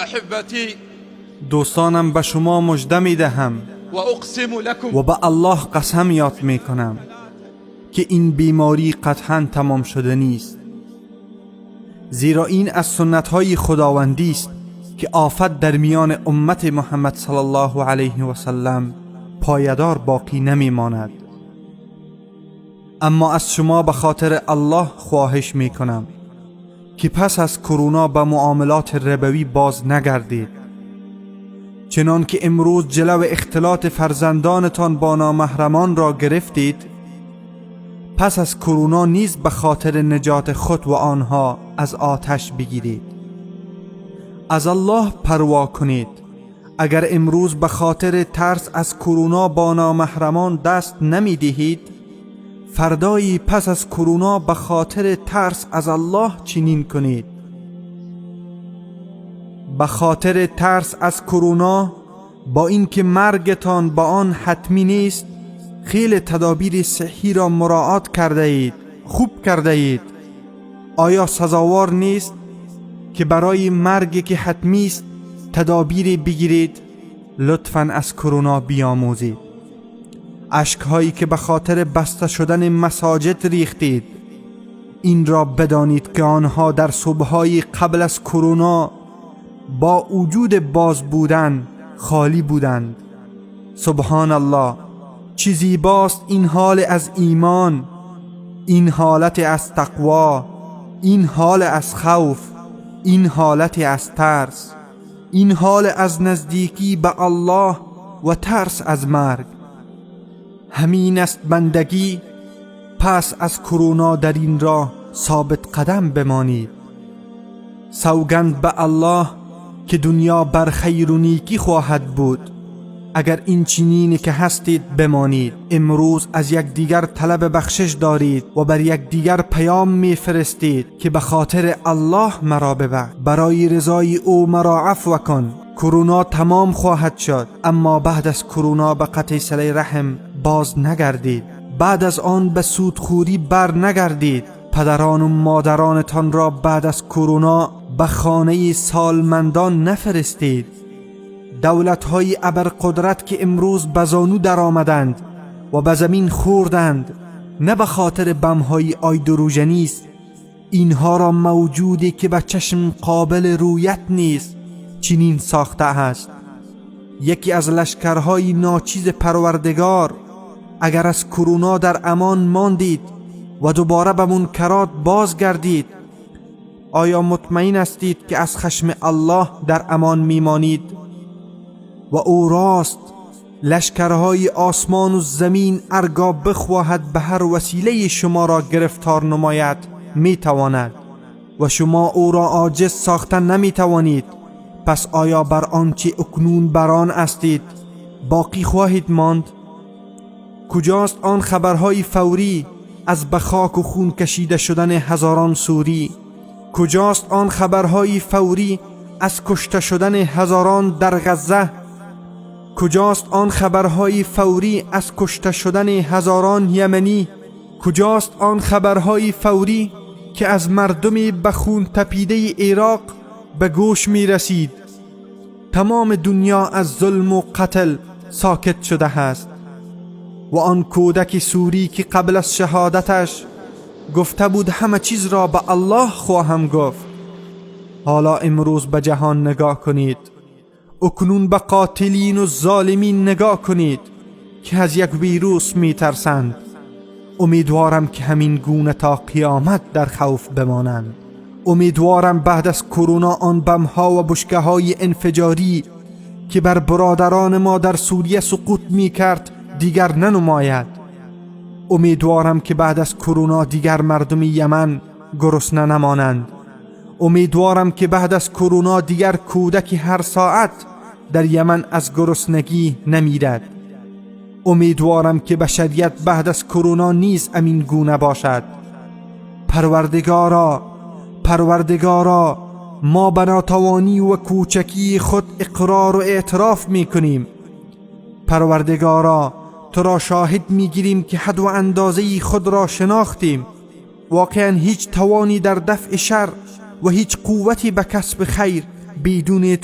أحبتي دوستانم به شما مژده میدهم وأقسم لكم و به الله قسم یاد میکنم که این بیماری قطعا تمام شده نیست، زیرا این از سنت‌های خداوندی است که آفت در میان امت محمد صلی الله علیه و سلم پایدار باقی نمیماند. اما از شما به خاطر الله خواهش میکنم که پس از کرونا به معاملات ربوی باز نگردید، چنان که امروز جلو اختلاط فرزندانتان با نامحرمان را گرفتید. پس از کرونا نیز به خاطر نجات خود و آنها از آتش بگیرید. از الله پروا کنید. اگر امروز به خاطر ترس از کرونا با نامحرمان دست نمی دهید، فردایی پس از کرونا به خاطر ترس از الله چنین کنید. به خاطر ترس از کرونا، با اینکه مرگتان با آن حتمی نیست، خیلی تدابیر صحی را مراعات کرده اید. خوب کرده اید. آیا سزاوار نیست که برای مرگ که حتمی است تدابیری بگیرید؟ لطفاً از کرونا بیاموزید. اشکهایی که به خاطر بسته شدن مساجد ریختید، این را بدانید که آنها در صبحهای قبل از کرونا با وجود باز بودن خالی بودند. سبحان الله، چه زیباست این حال از ایمان، این حالت از تقوا، این حال از خوف، این حالت از ترس، این حال از نزدیکی به الله و ترس از مرگ. همین است بندگی. پس از کرونا در این راه ثابت قدم بمانید. سوگند به الله که دنیا بر خیر و نیکی خواهد بود اگر این چنینی که هستید بمانید. امروز از یکدیگر طلب بخشش دارید و بر یکدیگر پیام میفرستید که به خاطر الله مرا ببخش، برای رضای او مرا عفو کن. کرونا تمام خواهد شد، اما بعد از کرونا به قطع صله رحم باز نگردید. بعد از آن به سودخوری بر نگردید. پدران و مادرانتان را بعد از کرونا به خانه سالمندان نفرستید. دولت‌های ابرقدرت که امروز به زانو در آمدند و به زمین خوردند، نه به خاطر بم‌های آیدروژنی است، اینها را موجودی که به چشم قابل رویت نیست چنین ساخته است. یکی از لشکرهای ناچیز پروردگار، اگر از کرونا در امان ماندید و دوباره به منکرات بازگردید، آیا مطمئن هستید که از خشم الله در امان میمانید؟ و او راست لشکرهای آسمان و زمین ارگاب بخواهد به هر وسیله شما را گرفتار نماید میتواند و شما او را عاجز ساختن نمیتوانید. پس آیا بر آنچه اکنون بران هستید باقی خواهید ماند؟ کجاست آن خبرهای فوری از به خاک و خون کشیده شدن هزاران سوری؟ کجاست آن خبرهای فوری از کشته شدن هزاران در غزه؟ کجاست آن خبرهای فوری از کشته شدن هزاران یمنی؟ کجاست آن خبرهای فوری که از مردم به خون تپیده عراق به گوش می رسید؟ تمام دنیا از ظلم و قتل ساکت شده است و آن کودک سوری که قبل از شهادتش گفته بود همه چیز را به الله خواهم گفت، حالا امروز به جهان نگاه کنید. اکنون به قاتلین و ظالمین نگاه کنید که از یک ویروس می ترسند. امیدوارم که همین گونه تا قیامت در خوف بمانند. امیدوارم بعد از کرونا آن بمها و بشکه های انفجاری که بر برادران ما در سوریه سقوط می کرد دیگر ننماید. امیدوارم که بعد از کرونا دیگر مردم یمن گرسنه نمانند. امیدوارم که بعد از کرونا دیگر کودکی هر ساعت در یمن از گرسنگی نمیرد. امیدوارم که بشریت بعد از کرونا نیز امین گونه باشد. پروردگارا، ما به ناتوانی و کوچکی خود اقرار و اعتراف میکنیم. پروردگارا، تو را شاهد میگیریم که حد و اندازه خود را شناختیم. واقعا هیچ توانی در دفع شر و هیچ قوتی به کسب خیر بدون